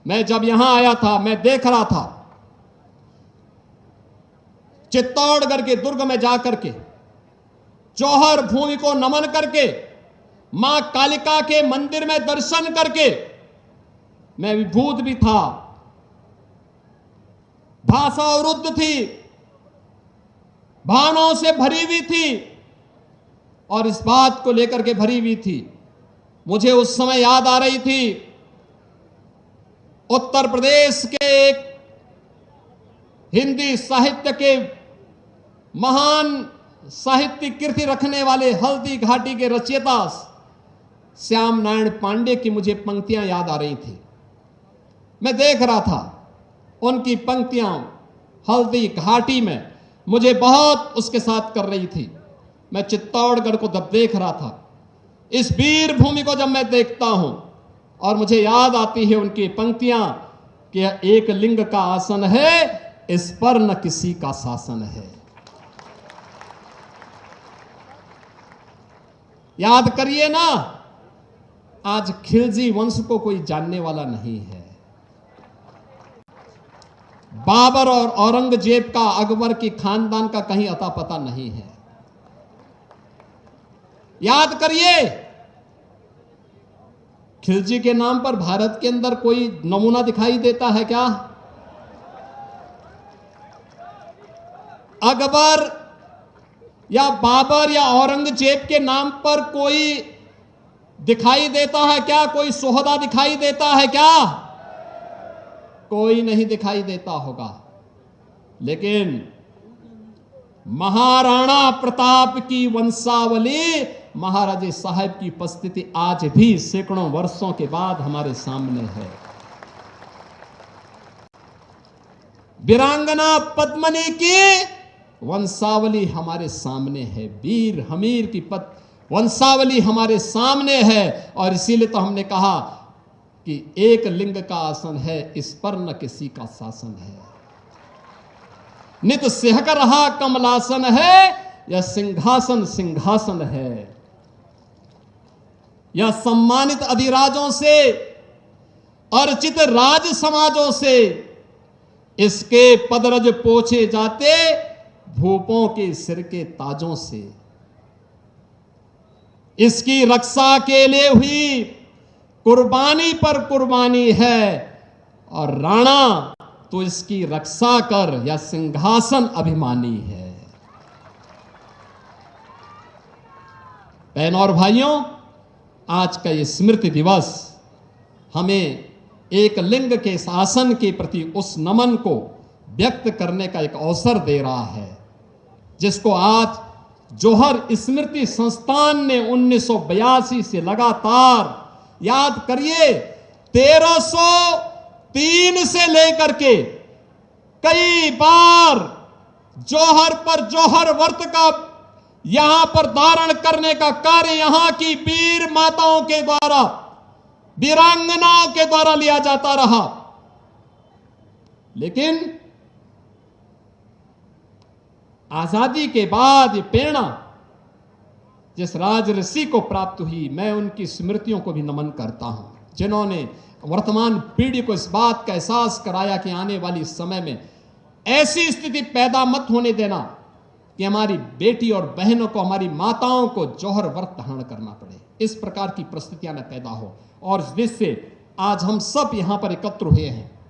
मैं जब यहां आया था, मैं देख रहा था चित्तौड़गढ़ के दुर्ग में जाकर के, जौहर भूमि को नमन करके, मां कालिका के मंदिर में दर्शन करके मैं विभूत भी था। भाषा अवरुद्ध थी, भावनाओं से भरी हुई थी और इस बात को लेकर के भरी हुई थी। मुझे उस समय याद आ रही थी उत्तर प्रदेश के एक हिंदी साहित्य के महान साहित्यिक कीर्ति रखने वाले हल्दी घाटी के रचयिता श्याम नारायण पांडे की मुझे पंक्तियां याद आ रही थी। मैं देख रहा था उनकी पंक्तियां हल्दी घाटी में, मुझे बहुत उसके साथ कर रही थी। मैं चित्तौड़गढ़ को जब देख रहा था, इस वीर भूमि को जब मैं देखता हूं और मुझे याद आती है उनकी पंक्तियां कि एक लिंग का आसन है, इस पर न किसी का शासन है। याद करिए ना, आज खिलजी वंश को कोई जानने वाला नहीं है। बाबर और औरंगजेब का, अकबर की खानदान का कहीं अता पता नहीं है। याद करिए, खिलजी के नाम पर भारत के अंदर कोई नमूना दिखाई देता है क्या? अकबर या बाबर या औरंगजेब के नाम पर कोई दिखाई देता है क्या? कोई सोहदा दिखाई देता है क्या? कोई नहीं दिखाई देता होगा। लेकिन महाराणा प्रताप की वंशावली, महाराजे साहब की उपस्थिति आज भी सैकड़ों वर्षों के बाद हमारे सामने है। वीरांगना पद्मिनी की वंशावली हमारे सामने है, वीर हमीर की वंशावली हमारे सामने है। और इसीलिए तो हमने कहा कि एक लिंग का आसन है, इस पर न किसी का शासन है। नित सिहक रहा कमलासन है, यह सिंहासन सिंहासन है। यह सम्मानित अधिराजों से, अर्चित राज समाजों से इसके पदरज पोछे जाते, भूपों के सिर के ताजों से। इसकी रक्षा के लिए हुई कुर्बानी पर कुर्बानी है, और राणा तो इसकी रक्षा कर या सिंहासन अभिमानी है। बहनों और भाइयों, आज का ये स्मृति दिवस हमें एक लिंग के शासन के प्रति उस नमन को व्यक्त करने का एक अवसर दे रहा है, जिसको आज जौहर स्मृति संस्थान ने 1982 से लगातार, याद करिए, 1303 से लेकर के कई बार जौहर पर जौहर व्रत का यहां पर धारण करने का कार्य यहां की वीर माताओं के द्वारा, वीरांगनाओं के द्वारा लिया जाता रहा। लेकिन आजादी के बाद ये प्रेरणा जिस राजऋषि को प्राप्त हुई, मैं उनकी स्मृतियों को भी नमन करता हूं, जिन्होंने वर्तमान पीढ़ी को इस बात का एहसास कराया कि आने वाली समय में ऐसी स्थिति पैदा मत होने देना कि हमारी बेटी और बहनों को, हमारी माताओं को जौहर व्रत धारण करना पड़े। इस प्रकार की परिस्थितियां न पैदा हो, और जिससे आज हम सब यहां पर एकत्र हुए हैं।